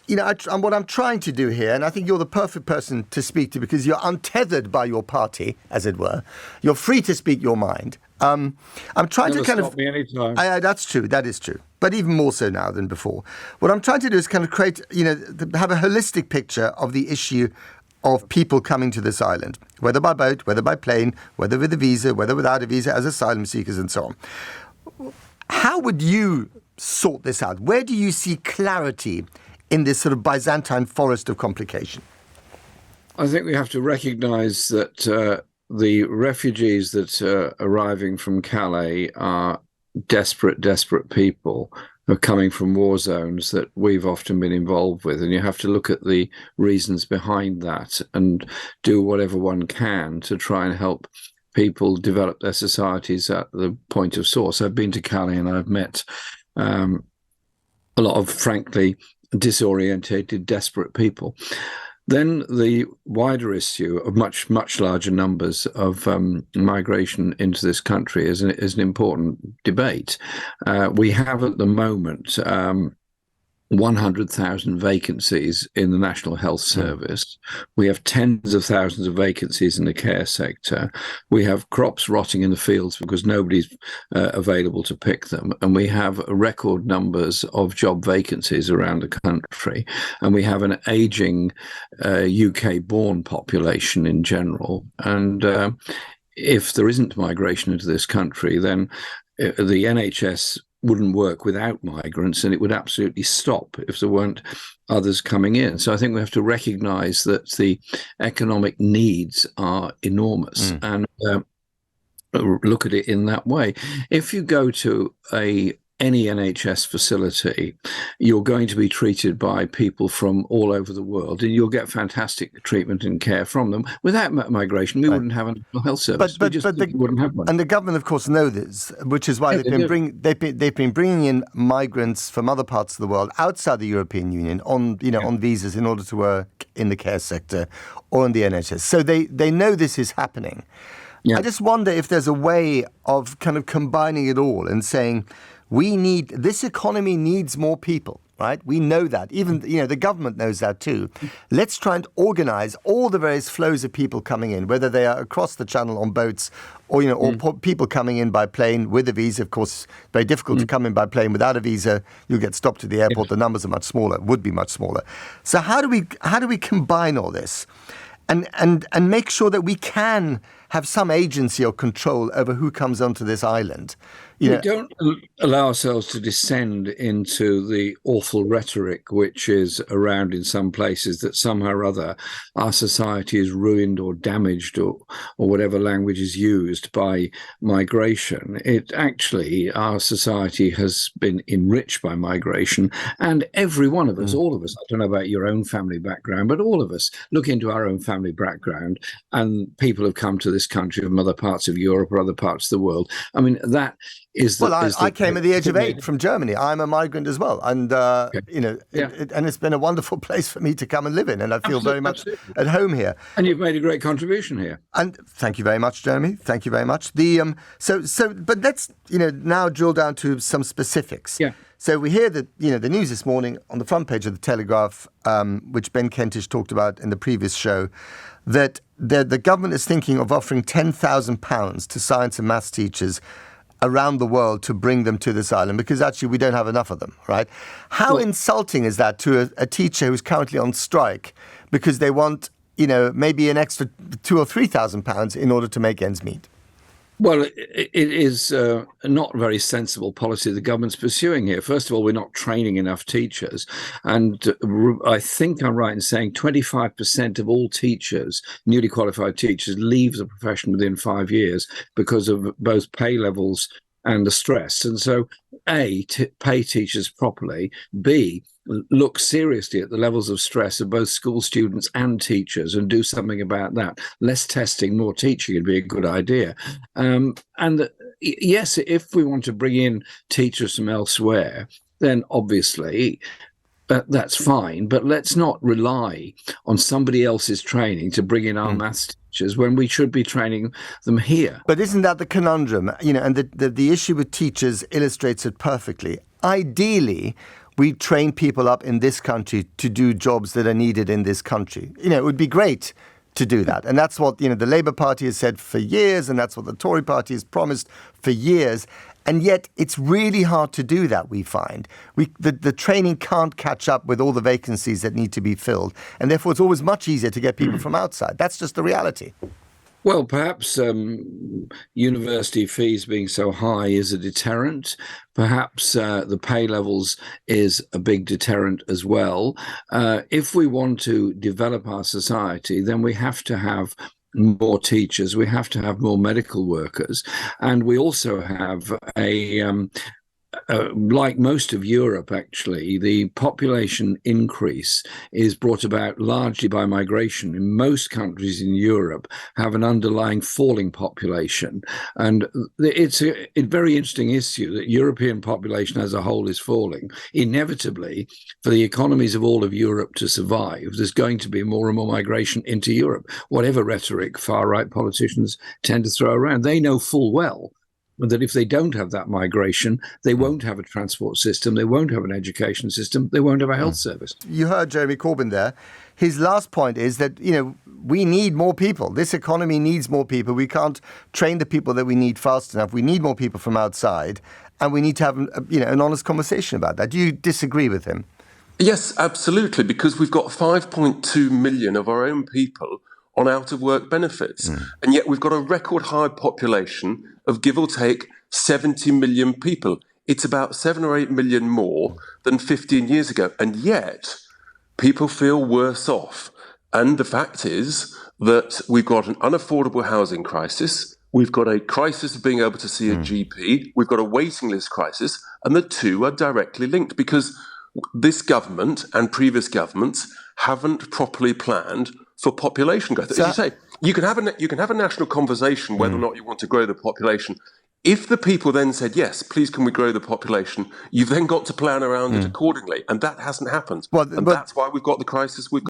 what I'm trying to do here, and I think you're the perfect person to speak to because you're untethered by your party, as it were. You're free to speak your mind. I'm trying Never to kind stop of. me anytime. That's true. That is true. But even more so now than before. What I'm trying to do is kind of create, have a holistic picture of the issue of people coming to this island, whether by boat, whether by plane, whether with a visa, whether without a visa, as asylum seekers and so on. How would you sort this out? Where do you see clarity in this sort of Byzantine forest of complication? I think we have to recognise that the refugees that are arriving from Calais are desperate people who are coming from war zones that we've often been involved with. And you have to look at the reasons behind that and do whatever one can to try and help people develop their societies at the point of source. I've been to Calais and I've met a lot of, frankly, disorientated, desperate people. Then the wider issue of much larger numbers of migration into this country is an important debate. We have at the moment 100,000 vacancies in the National Health Service. We have tens of thousands of vacancies in the care sector. We have crops rotting in the fields because nobody's available to pick them. And we have record numbers of job vacancies around the country. And we have an aging UK-born population in general. And if there isn't migration into this country, then the NHS wouldn't work without migrants, and it would absolutely stop if there weren't others coming in. So I think we have to recognise that the economic needs are enormous and look at it in that way. If you go to any NHS facility, you're going to be treated by people from all over the world, and you'll get fantastic treatment and care from them. Without migration, we wouldn't have a mental health service. We wouldn't have one. And the government, of course, know this, which is why they've been bringing in migrants from other parts of the world outside the European Union on visas in order to work in the care sector or in the NHS. So they know this is happening. Yeah. I just wonder if there's a way of kind of combining it all and saying, this economy needs more people, right? We know that. Even, the government knows that too. Let's try and organize all the various flows of people coming in, whether they are across the channel on boats or, or people coming in by plane with a visa. Of course, very difficult to come in by plane without a visa. You'll get stopped at the airport. The numbers are much smaller, would be much smaller. So how do we combine all this and make sure that we can have some agency or control over who comes onto this island? We don't allow ourselves to descend into the awful rhetoric which is around in some places that somehow or other our society is ruined or damaged or whatever language is used by migration. It actually, our society has been enriched by migration, and every one of us, all of us, I don't know about your own family background, but all of us look into our own family background, and people have come to this country from other parts of Europe or other parts of the world. I mean, that is the... I came at the age of 8 from Germany. I'm a migrant as well. And, and it's been a wonderful place for me to come and live in. And I feel very much at home here. And you've made a great contribution here. And thank you very much, Jeremy. Thank you very much. But let's, now drill down to some specifics. Yeah. So we hear that, the news this morning on the front page of the Telegraph, which Ben Kentish talked about in the previous show, that the government is thinking of offering £10,000 to science and maths teachers around the world to bring them to this island, because actually we don't have enough of them, right? How insulting is that to a teacher who's currently on strike because they want, maybe an extra £2,000 or £3,000 in order to make ends meet? Well, it is not a very sensible policy the government's pursuing here. First of all, we're not training enough teachers. And I think I'm right in saying 25% of all teachers, newly qualified teachers, leave the profession within 5 years because of both pay levels and the stress. And so, A, pay teachers properly, B, look seriously at the levels of stress of both school students and teachers and do something about that. Less testing, more teaching would be a good idea. Yes, if we want to bring in teachers from elsewhere, then obviously that's fine. But let's not rely on somebody else's training to bring in our maths teachers when we should be training them here. But isn't that the conundrum? And the issue with teachers illustrates it perfectly. Ideally, we train people up in this country to do jobs that are needed in this country. It would be great to do that. And that's what, the Labour Party has said for years, and that's what the Tory Party has promised for years. And yet it's really hard to do that, we find. The training can't catch up with all the vacancies that need to be filled. And therefore, it's always much easier to get people from outside. That's just the reality. Well, perhaps university fees being so high is a deterrent. Perhaps the pay levels is a big deterrent as well. If we want to develop our society, then we have to have more teachers, we have to have more medical workers, and we also have like most of Europe, actually, the population increase is brought about largely by migration. In most countries in Europe have an underlying falling population. And it's a very interesting issue that European population as a whole is falling. Inevitably, for the economies of all of Europe to survive, there's going to be more and more migration into Europe, whatever rhetoric far-right politicians tend to throw around. They know full well that if they don't have that migration, they won't have a transport system, they won't have an education system, they won't have a health service. You heard Jeremy Corbyn there. His last point is that, we need more people. This economy needs more people. We can't train the people that we need fast enough. We need more people from outside, and we need to have an honest conversation about that. Do you disagree with him? Yes, absolutely, because we've got 5.2 million of our own people on out-of-work benefits. And yet we've got a record high population of, give or take, 70 million people. It's about 7 or 8 million more than 15 years ago. And yet people feel worse off. And the fact is that we've got an unaffordable housing crisis. We've got a crisis of being able to see a GP. We've got a waiting list crisis. And the two are directly linked because this government and previous governments haven't properly planned for population growth. As you say, you can have a national conversation whether or not you want to grow the population. If the people then said, yes, please can we grow the population, you've then got to plan around it accordingly. And that hasn't happened. And that's why we've got the crisis we've got.